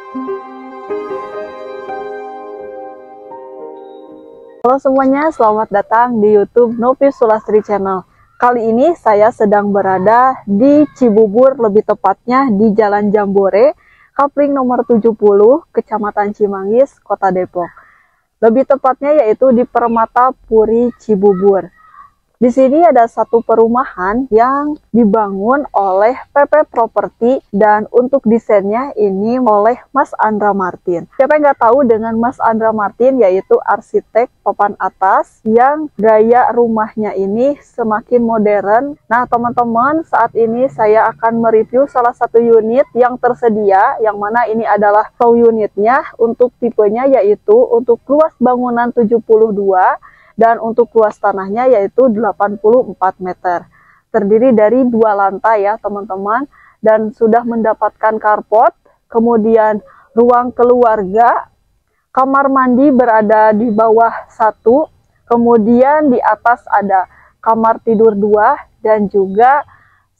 Halo semuanya, selamat datang di YouTube Novi Sulastri Channel. Kali ini saya sedang berada di Cibubur, lebih tepatnya di Jalan Jambore, Kapling nomor 70, Kecamatan Cimanggis, Kota Depok. Lebih tepatnya yaitu di Permata Puri Cibubur. Di sini ada satu perumahan yang dibangun oleh PP Property dan untuk desainnya ini oleh Mas Andra Martin. Siapa yang nggak tahu dengan Mas Andra Martin, yaitu arsitek papan atas yang gaya rumahnya ini semakin modern. Nah teman-teman, saat ini saya akan mereview salah satu unit yang tersedia, yang mana ini adalah show unitnya. Untuk tipenya yaitu untuk luas bangunan 72 dan untuk luas tanahnya yaitu 84 meter. Terdiri dari 2 lantai ya teman-teman, dan sudah mendapatkan carport, kemudian ruang keluarga, kamar mandi berada di bawah 1, kemudian di atas ada kamar tidur 2 dan juga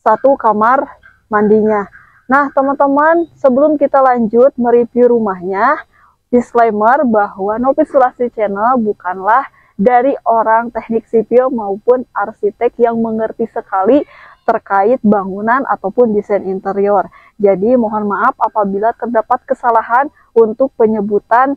1 kamar mandinya. Nah teman-teman, sebelum kita lanjut mereview rumahnya, disclaimer bahwa Novi Sulastri Channel bukanlah dari orang teknik sipil maupun arsitek yang mengerti sekali terkait bangunan ataupun desain interior. Jadi mohon maaf apabila terdapat kesalahan untuk penyebutan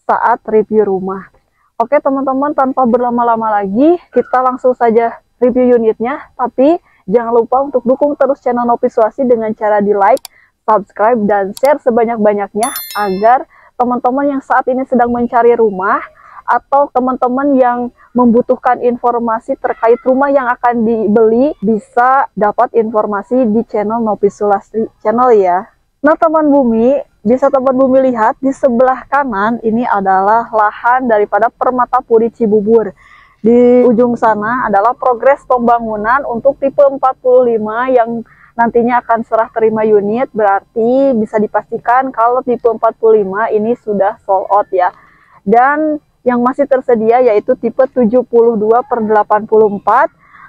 saat review rumah. Oke teman-teman, tanpa berlama-lama lagi kita langsung saja review unitnya. Tapi jangan lupa untuk dukung terus channel Novi Sulastri dengan cara di like, subscribe, dan share sebanyak-banyaknya agar teman-teman yang saat ini sedang mencari rumah atau teman-teman yang membutuhkan informasi terkait rumah yang akan dibeli bisa dapat informasi di channel Novi Sulastri Channel ya. Nah teman bumi, bisa teman bumi lihat di sebelah kanan ini adalah lahan daripada Permata Puri Cibubur. Di ujung sana adalah progres pembangunan untuk tipe 45 yang nantinya akan serah terima unit. Berarti bisa dipastikan kalau tipe 45 ini sudah sold out ya. Dan yang masih tersedia yaitu tipe 72/84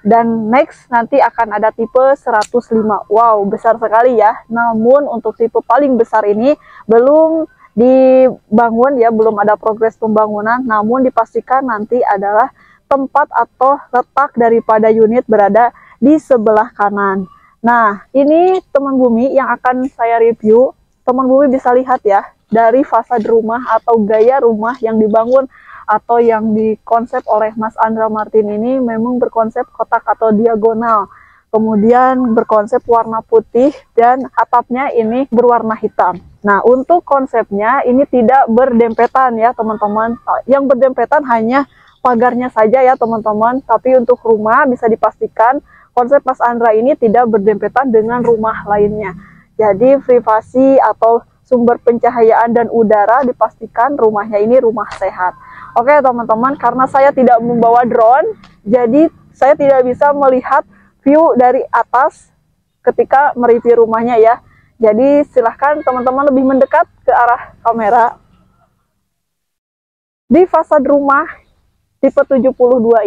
dan next nanti akan ada tipe 105. Wow, besar sekali ya. Namun untuk tipe paling besar ini belum dibangun ya, belum ada progres pembangunan, namun dipastikan nanti adalah tempat atau letak daripada unit berada di sebelah kanan. Nah, ini teman bumi yang akan saya review. Teman bumi bisa lihat ya, dari fasad rumah atau gaya rumah yang dibangun atau yang dikonsep oleh Mas Andra Martin ini memang berkonsep kotak atau diagonal. Kemudian berkonsep warna putih dan atapnya ini berwarna hitam. Nah, untuk konsepnya ini tidak berdempetan ya teman-teman. Yang berdempetan hanya pagarnya saja ya teman-teman. Tapi untuk rumah bisa dipastikan konsep Mas Andra ini tidak berdempetan dengan rumah lainnya. Jadi privasi atau sumber pencahayaan dan udara dipastikan rumahnya ini rumah sehat. Oke teman-teman, karena saya tidak membawa drone, jadi saya tidak bisa melihat view dari atas ketika mereview rumahnya ya. Jadi silahkan teman-teman lebih mendekat ke arah kamera. Di fasad rumah tipe 72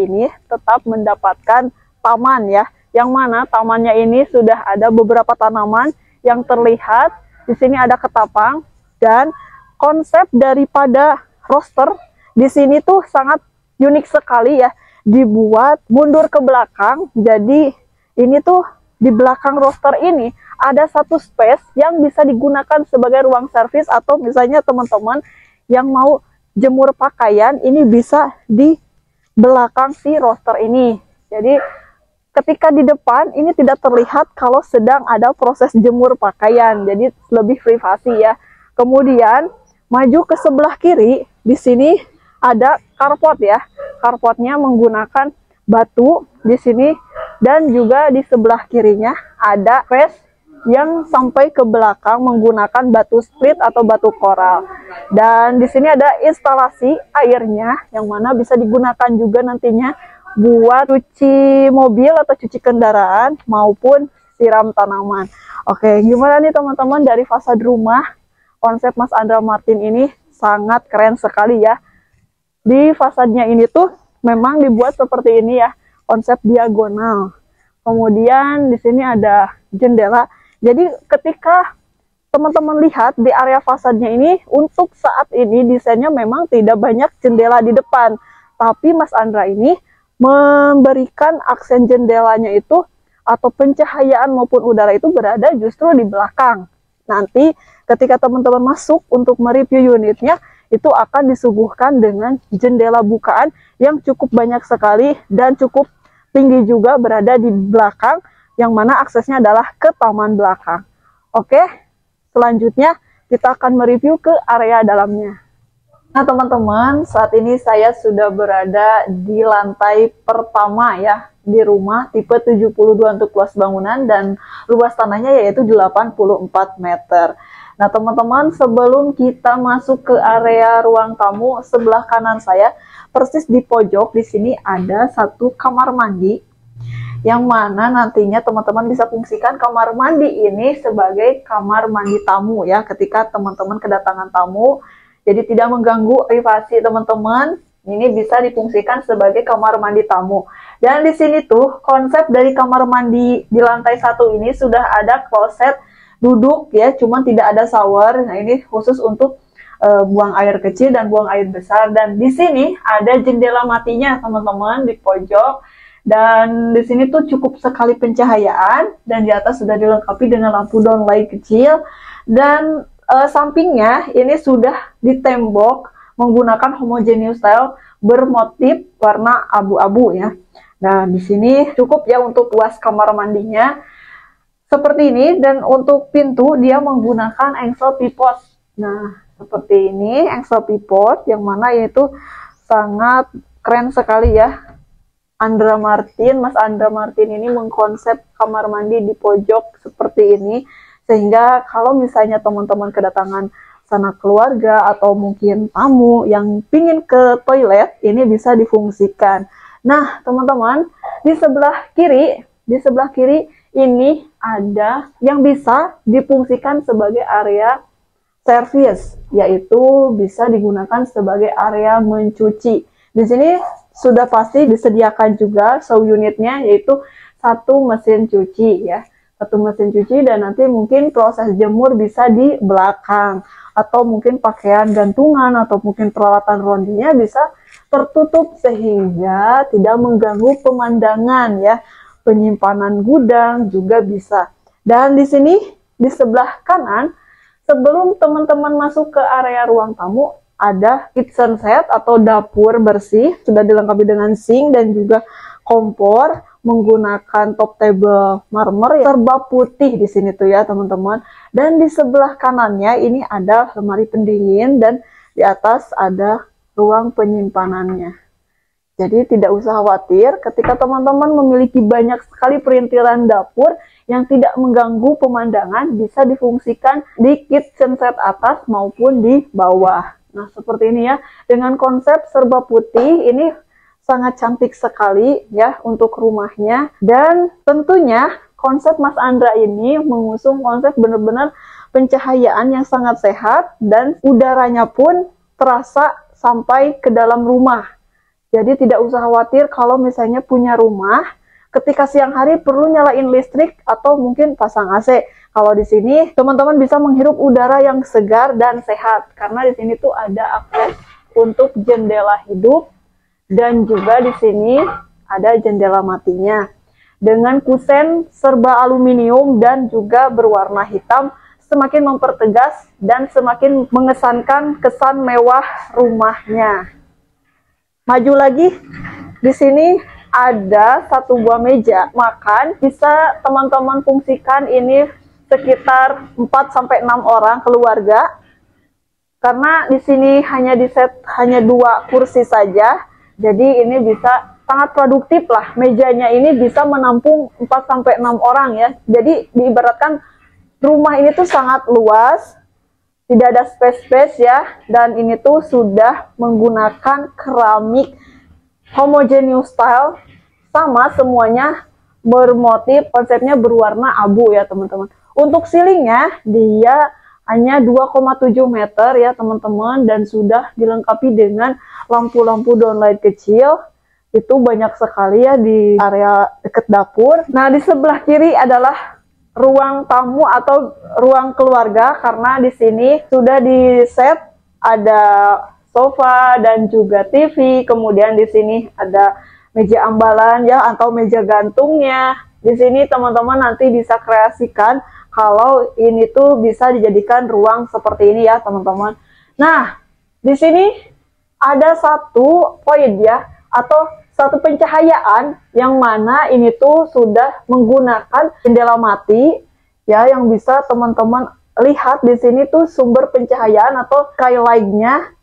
ini tetap mendapatkan taman ya, yang mana tamannya ini sudah ada beberapa tanaman yang terlihat. Di sini ada ketapang dan konsep daripada roster di sini tuh sangat unik sekali ya, dibuat mundur ke belakang. Jadi ini tuh di belakang roster ini ada satu space yang bisa digunakan sebagai ruang servis, atau misalnya teman-teman yang mau jemur pakaian ini bisa di belakang si roster ini. Jadi ketika di depan ini tidak terlihat kalau sedang ada proses jemur pakaian, jadi lebih privasi ya. Kemudian maju ke sebelah kiri, di sini ada carport ya. Carportnya menggunakan batu di sini, dan juga di sebelah kirinya ada space yang sampai ke belakang menggunakan batu split atau batu koral. Dan di sini ada instalasi airnya yang mana bisa digunakan juga nantinya buat cuci mobil atau cuci kendaraan maupun siram tanaman. Oke, gimana nih teman-teman dari fasad rumah? Konsep Mas Andra Martin ini sangat keren sekali ya. Di fasadnya ini tuh memang dibuat seperti ini ya, konsep diagonal. Kemudian di sini ada jendela. Jadi ketika teman-teman lihat di area fasadnya ini, untuk saat ini desainnya memang tidak banyak jendela di depan, tapi Mas Andra ini memberikan aksen jendelanya itu atau pencahayaan maupun udara itu berada justru di belakang. Nanti ketika teman-teman masuk untuk mereview unitnya, itu akan disuguhkan dengan jendela bukaan yang cukup banyak sekali dan cukup tinggi juga berada di belakang, yang mana aksesnya adalah ke taman belakang. Oke, selanjutnya kita akan mereview ke area dalamnya. Nah teman-teman, saat ini saya sudah berada di lantai pertama ya, di rumah tipe 72 untuk luas bangunan dan luas tanahnya yaitu 84 meter. Nah teman-teman, sebelum kita masuk ke area ruang tamu, sebelah kanan saya persis di pojok di sini ada satu kamar mandi, yang mana nantinya teman-teman bisa fungsikan kamar mandi ini sebagai kamar mandi tamu ya, ketika teman-teman kedatangan tamu, jadi tidak mengganggu privasi teman-teman. Ini bisa difungsikan sebagai kamar mandi tamu. Dan di sini tuh konsep dari kamar mandi di lantai 1 ini sudah ada kloset duduk ya, cuman tidak ada shower. Nah ini khusus untuk buang air kecil dan buang air besar. Dan di sini ada jendela matinya teman-teman di pojok. Dan di sini tuh cukup sekali pencahayaan, dan di atas sudah dilengkapi dengan lampu downlight kecil. Dan sampingnya ini sudah ditembok menggunakan homogeneous style bermotif warna abu-abu ya. Nah di sini cukup ya untuk luas kamar mandinya seperti ini, dan untuk pintu dia menggunakan engsel pivot. Nah seperti ini engsel pivot, yang mana yaitu sangat keren sekali ya. Mas Andra Martin ini mengkonsep kamar mandi di pojok seperti ini, sehingga kalau misalnya teman-teman kedatangan sana keluarga atau mungkin tamu yang pingin ke toilet, ini bisa difungsikan. Nah teman-teman, di sebelah kiri ini ada yang bisa difungsikan sebagai area service, yaitu bisa digunakan sebagai area mencuci. Di sini sudah pasti disediakan juga show unitnya, yaitu satu mesin cuci ya, dan nanti mungkin proses jemur bisa di belakang, atau mungkin pakaian gantungan atau mungkin peralatan rondinya bisa tertutup sehingga tidak mengganggu pemandangan ya. Penyimpanan gudang juga bisa. Dan di sini di sebelah kanan, sebelum teman-teman masuk ke area ruang tamu, ada kitchen set atau dapur bersih, sudah dilengkapi dengan sink dan juga kompor menggunakan top table marmer serba putih di sini tuh ya teman-teman. Dan di sebelah kanannya ini ada lemari pendingin, dan di atas ada ruang penyimpanannya. Jadi tidak usah khawatir ketika teman-teman memiliki banyak sekali perintilan dapur yang tidak mengganggu pemandangan, bisa difungsikan di kitchen set atas maupun di bawah. Nah seperti ini ya, dengan konsep serba putih ini sangat cantik sekali ya untuk rumahnya. Dan tentunya konsep Mas Andra ini mengusung konsep benar-benar pencahayaan yang sangat sehat, dan udaranya pun terasa sampai ke dalam rumah. Jadi tidak usah khawatir kalau misalnya punya rumah ketika siang hari perlu nyalain listrik atau mungkin pasang AC. Kalau di sini teman-teman bisa menghirup udara yang segar dan sehat, karena di sini tuh ada akses untuk jendela hidup, dan juga di sini ada jendela matinya dengan kusen serba aluminium dan juga berwarna hitam, semakin mempertegas dan semakin mengesankan kesan mewah rumahnya. Maju lagi, di sini ada satu buah meja makan, bisa teman-teman fungsikan ini sekitar 4-6 orang keluarga, karena di sini hanya diset hanya 2 kursi saja. Jadi ini bisa sangat produktif lah, mejanya ini bisa menampung 4-6 orang ya. Jadi diibaratkan rumah ini tuh sangat luas, tidak ada space ya, dan ini tuh sudah menggunakan keramik homogeneous style, sama semuanya bermotif, konsepnya berwarna abu ya teman-teman. Untuk ceilingnya dia hanya 2,7 meter ya teman-teman, dan sudah dilengkapi dengan lampu-lampu downlight kecil. Itu banyak sekali ya di area dekat dapur. Nah di sebelah kiri adalah ruang tamu atau ruang keluarga, karena di sini sudah di set ada sofa dan juga TV. Kemudian di sini ada meja ambalan ya atau meja gantungnya. Di sini teman-teman nanti bisa kreasikan kalau ini tuh bisa dijadikan ruang seperti ini ya teman-teman. Nah, di sini ada satu poin ya atau satu pencahayaan yang mana ini tuh sudah menggunakan jendela mati ya, yang bisa teman-teman lihat di sini tuh sumber pencahayaan atau skylight-nya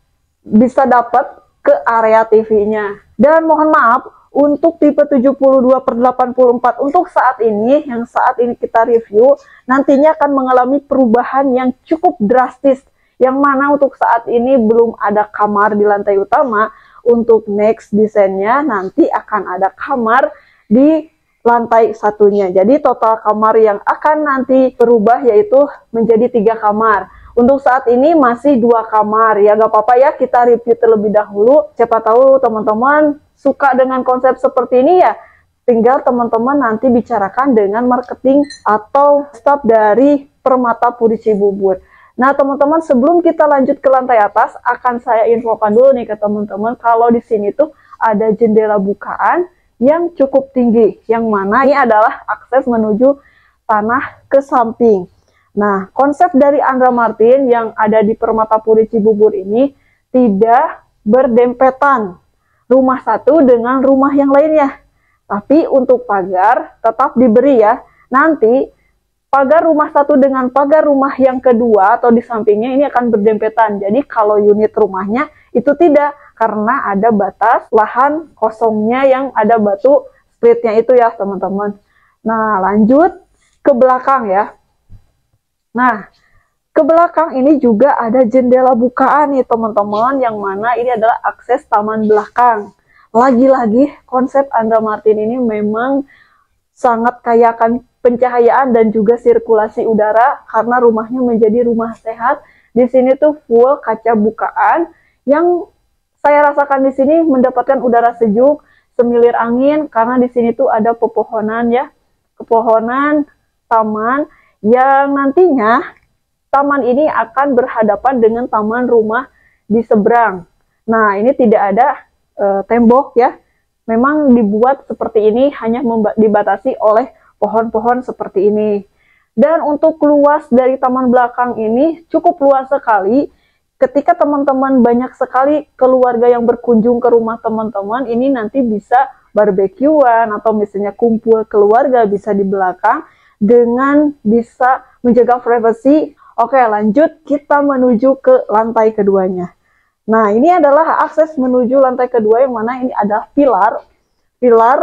bisa dapat ke area TV-nya. Dan mohon maaf untuk tipe 72/84 untuk saat ini, yang saat ini kita review, nantinya akan mengalami perubahan yang cukup drastis, yang mana untuk saat ini belum ada kamar di lantai utama. Untuk next desainnya nanti akan ada kamar di lantai satunya. Jadi total kamar yang akan nanti berubah yaitu menjadi 3 kamar. Untuk saat ini masih 2 kamar ya, gak apa-apa ya, kita review terlebih dahulu. Siapa tahu teman-teman suka dengan konsep seperti ini ya, tinggal teman-teman nanti bicarakan dengan marketing atau staff dari Permata Puri Cibubur. Nah teman-teman, sebelum kita lanjut ke lantai atas, akan saya infokan dulu nih ke teman-teman kalau di sini tuh ada jendela bukaan yang cukup tinggi, yang mana ini adalah akses menuju tanah ke samping. Nah, konsep dari Andra Martin yang ada di Permata Puri Cibubur ini tidak berdempetan rumah satu dengan rumah yang lainnya. Tapi untuk pagar tetap diberi ya. Nanti pagar rumah satu dengan pagar rumah yang kedua atau di sampingnya ini akan berdempetan. Jadi kalau unit rumahnya itu tidak, karena ada batas lahan kosongnya yang ada batu splitnya itu ya teman-teman. Nah lanjut ke belakang ya. Nah ke belakang ini juga ada jendela bukaan nih teman-teman, yang mana ini adalah akses taman belakang. Lagi-lagi konsep Andra Martin ini memang sangat kaya akan pencahayaan dan juga sirkulasi udara, karena rumahnya menjadi rumah sehat. Di sini tuh full kaca bukaan yang saya rasakan di sini mendapatkan udara sejuk, semilir angin, karena di sini tuh ada pepohonan ya, pepohonan taman yang nantinya taman ini akan berhadapan dengan taman rumah di seberang. Nah, ini tidak ada tembok ya. Memang dibuat seperti ini hanya dibatasi oleh pohon-pohon seperti ini. Dan untuk luas dari taman belakang ini cukup luas sekali. Ketika teman-teman banyak sekali keluarga yang berkunjung ke rumah teman-teman, ini nanti bisa barbekyuan atau misalnya kumpul keluarga bisa di belakang dengan bisa menjaga privasi. Oke, lanjut kita menuju ke lantai keduanya. Nah, ini adalah akses menuju lantai kedua, yang mana ini ada pilar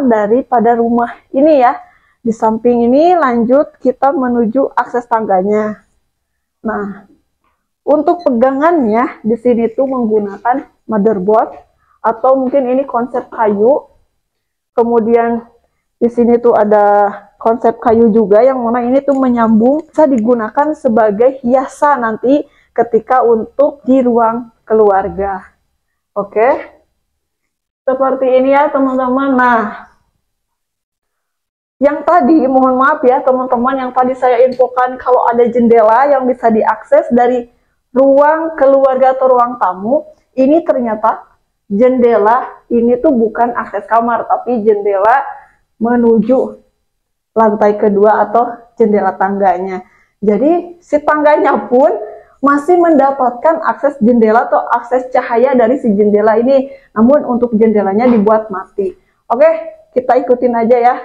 daripada rumah ini ya. Di samping ini lanjut kita menuju akses tangganya. Nah, untuk pegangannya di sini tuh menggunakan motherboard atau mungkin ini konsep kayu. Kemudian di sini tuh ada konsep kayu juga, yang mana ini tuh menyambung, bisa digunakan sebagai hiasan nanti ketika untuk di ruang keluarga. Oke. Seperti ini ya teman-teman. Nah, yang tadi, mohon maaf ya teman-teman, yang tadi saya infokan kalau ada jendela yang bisa diakses dari ruang keluarga atau ruang tamu, ini ternyata jendela ini tuh bukan akses kamar, tapi jendela menuju lantai kedua atau jendela tangganya. Jadi si tangganya pun masih mendapatkan akses jendela atau akses cahaya dari si jendela ini, namun untuk jendelanya dibuat mati. Oke, kita ikutin aja ya.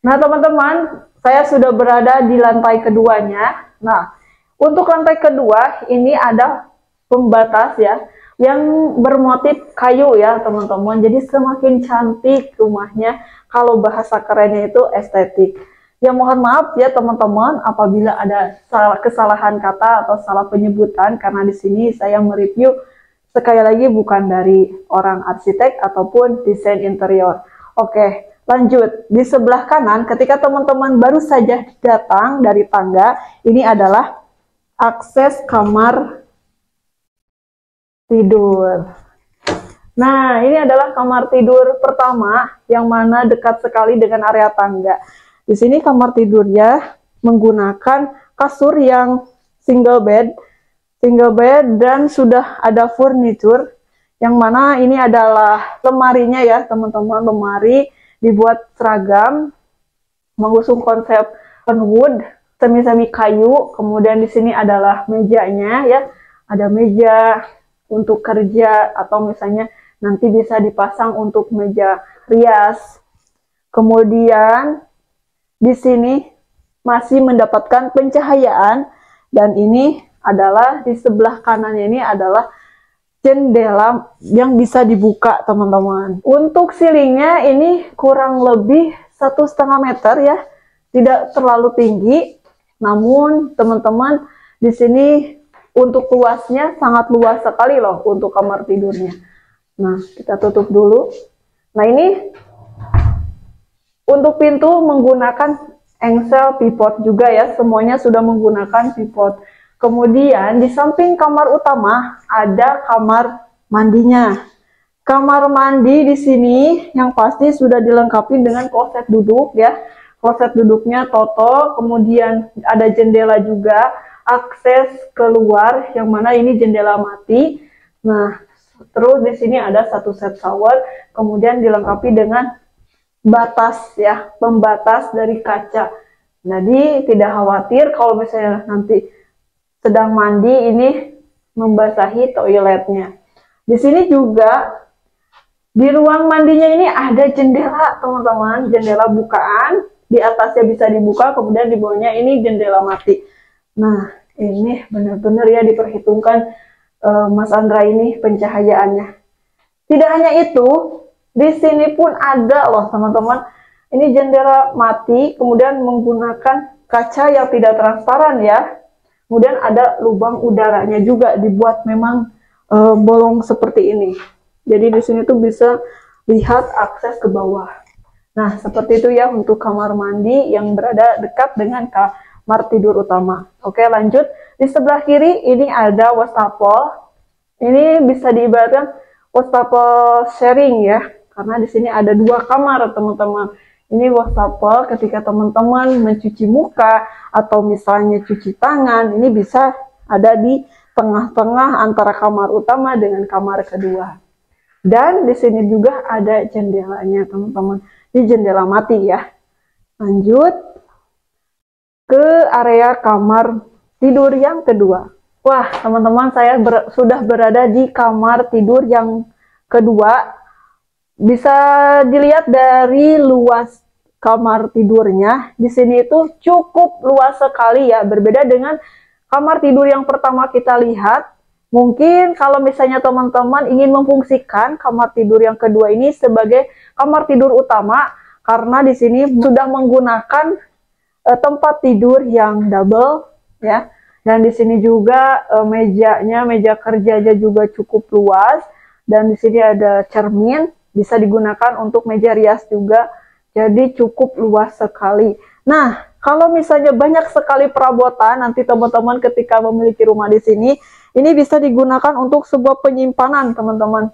Nah teman-teman, saya sudah berada di lantai keduanya. Nah, untuk lantai kedua ini ada pembatas ya, yang bermotif kayu ya teman-teman. Jadi semakin cantik rumahnya, kalau bahasa kerennya itu estetik. Ya mohon maaf ya teman-teman apabila ada kesalahan kata atau salah penyebutan, karena di sini saya mereview sekali lagi bukan dari orang arsitek ataupun desain interior. Oke, lanjut. Di sebelah kanan ketika teman-teman baru saja datang dari tangga, ini adalah akses kamar tidur. Nah, ini adalah kamar tidur pertama yang mana dekat sekali dengan area tangga. Di sini kamar tidurnya menggunakan kasur yang single bed dan sudah ada furniture, yang mana ini adalah lemarinya ya teman-teman. Lemari dibuat seragam, mengusung konsep wood, semi-semi kayu. Kemudian di sini adalah mejanya ya, ada meja untuk kerja atau misalnya nanti bisa dipasang untuk meja rias. Kemudian di sini masih mendapatkan pencahayaan, dan ini adalah di sebelah kanannya ini adalah jendela yang bisa dibuka teman-teman. Untuk ceilingnya ini kurang lebih 1,5 meter ya, tidak terlalu tinggi. Namun teman-teman di sini untuk luasnya sangat luas sekali loh untuk kamar tidurnya. Nah, kita tutup dulu. Nah, ini untuk pintu menggunakan engsel pivot juga ya, semuanya sudah menggunakan pivot. Kemudian di samping kamar utama ada kamar mandinya. Kamar mandi di sini yang pasti sudah dilengkapi dengan kloset duduk ya. Kloset duduknya Toto, kemudian ada jendela juga, akses keluar yang mana ini jendela mati. Nah, terus di sini ada satu set shower, kemudian dilengkapi dengan batas ya, pembatas dari kaca. Jadi tidak khawatir kalau misalnya nanti sedang mandi ini membasahi toiletnya. Di sini juga di ruang mandinya ini ada jendela teman-teman, jendela bukaan, di atasnya bisa dibuka, kemudian di bawahnya ini jendela mati. Nah, ini benar-benar ya diperhitungkan Mas Andra ini pencahayaannya. Tidak hanya itu, di sini pun ada loh teman-teman, ini jendela mati, kemudian menggunakan kaca yang tidak transparan ya. Kemudian ada lubang udaranya juga, dibuat memang bolong seperti ini. Jadi di sini tuh bisa lihat akses ke bawah. Nah, seperti itu ya untuk kamar mandi yang berada dekat dengan kamar tidur utama. Oke, lanjut. Di sebelah kiri ini ada wastafel. Ini bisa diibaratkan wastafel sharing ya, karena di sini ada 2 kamar teman-teman. Ini wastafel ketika teman-teman mencuci muka atau misalnya cuci tangan, ini bisa ada di tengah-tengah antara kamar utama dengan kamar kedua. Dan di sini juga ada jendelanya teman-teman. Ini jendela mati ya. Lanjut ke area kamar tidur yang kedua. Wah teman-teman, saya sudah berada di kamar tidur yang kedua. Bisa dilihat dari luas kamar tidurnya. Di sini itu cukup luas sekali ya, berbeda dengan kamar tidur yang pertama kita lihat. Mungkin kalau misalnya teman-teman ingin memfungsikan kamar tidur yang kedua ini sebagai kamar tidur utama, karena di sini sudah menggunakan tempat tidur yang double ya. Dan di sini juga meja kerjanya juga cukup luas, dan di sini ada cermin. Bisa digunakan untuk meja rias juga, jadi cukup luas sekali. Nah, kalau misalnya banyak sekali perabotan, nanti teman-teman ketika memiliki rumah di sini, ini bisa digunakan untuk sebuah penyimpanan, teman-teman.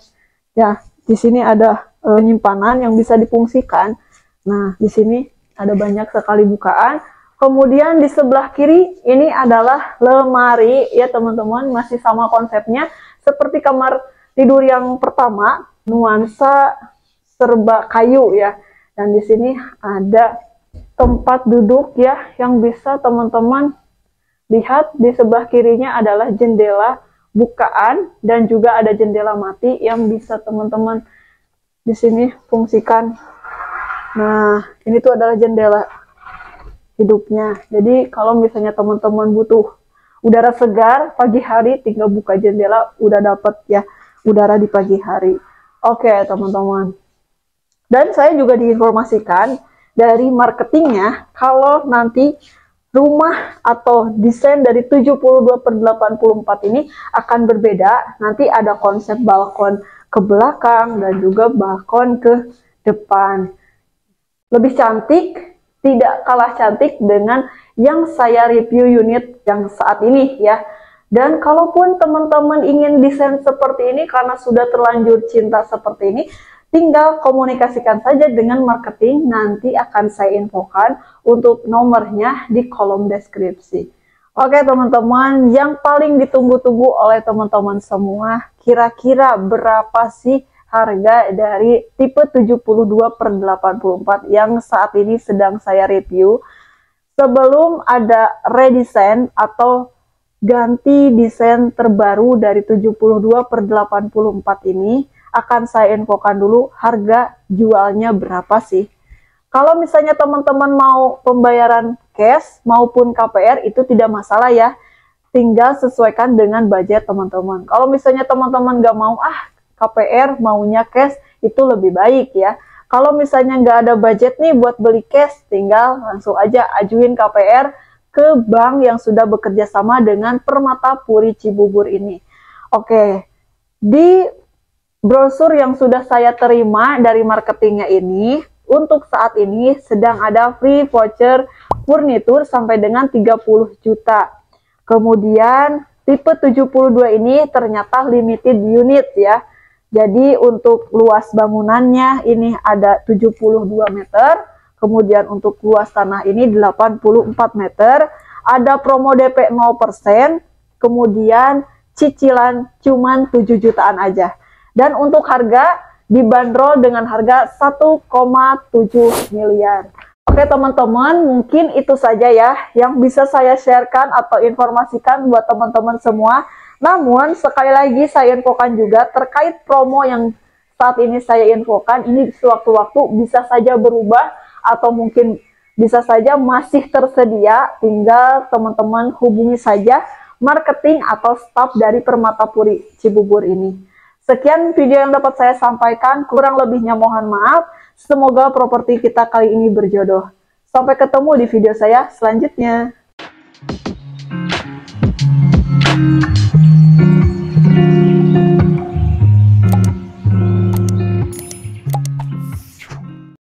Ya, di sini ada penyimpanan yang bisa difungsikan. Nah, di sini ada banyak sekali bukaan. Kemudian di sebelah kiri ini adalah lemari, ya teman-teman, masih sama konsepnya seperti kamar tidur yang pertama. Nuansa serba kayu ya, dan di sini ada tempat duduk ya yang bisa teman-teman lihat. Di sebelah kirinya adalah jendela bukaan dan juga ada jendela mati yang bisa teman-teman di sini fungsikan. Nah, ini tuh adalah jendela hidupnya. Jadi kalau misalnya teman-teman butuh udara segar pagi hari, tinggal buka jendela, udah dapet ya udara di pagi hari. Oke teman-teman, dan saya juga diinformasikan dari marketingnya kalau nanti rumah atau desain dari 72/84 ini akan berbeda. Nanti ada konsep balkon ke belakang dan juga balkon ke depan. Lebih cantik, tidak kalah cantik dengan yang saya review unit yang saat ini ya. Dan kalaupun teman-teman ingin desain seperti ini karena sudah terlanjur cinta seperti ini, Tinggal komunikasikan saja dengan marketing, nanti akan saya infokan untuk nomornya di kolom deskripsi. Oke teman-teman, yang paling ditunggu-tunggu oleh teman-teman semua, kira-kira berapa sih harga dari tipe 72/84 yang saat ini sedang saya review? Sebelum ada redesign atau ganti desain terbaru dari 72/84 ini, akan saya infokan dulu harga jualnya berapa sih. Kalau misalnya teman-teman mau pembayaran cash maupun KPR itu tidak masalah ya, tinggal sesuaikan dengan budget teman-teman. Kalau misalnya teman-teman nggak mau KPR, maunya cash, itu lebih baik ya. Kalau misalnya nggak ada budget nih buat beli cash, tinggal langsung aja ajuin KPR ke bank yang sudah bekerja sama dengan Permata Puri Cibubur ini. Oke, di brosur yang sudah saya terima dari marketingnya ini, untuk saat ini sedang ada free voucher furnitur sampai dengan 30 juta. Kemudian tipe 72 ini ternyata limited unit ya. Jadi untuk luas bangunannya ini ada 72 meter. Kemudian untuk luas tanah ini 84 meter. Ada promo DP 0%. Kemudian cicilan cuman 7 jutaan aja. Dan untuk harga dibanderol dengan harga 1,7 miliar. Oke teman-teman, mungkin itu saja ya yang bisa saya sharekan atau informasikan buat teman-teman semua. Namun sekali lagi saya infokan juga terkait promo yang saat ini saya infokan, ini sewaktu-waktu bisa saja berubah atau mungkin bisa saja masih tersedia. Tinggal teman-teman hubungi saja marketing atau staff dari Permata Puri Cibubur ini. Sekian video yang dapat saya sampaikan, kurang lebihnya mohon maaf. Semoga properti kita kali ini berjodoh. Sampai ketemu di video saya selanjutnya.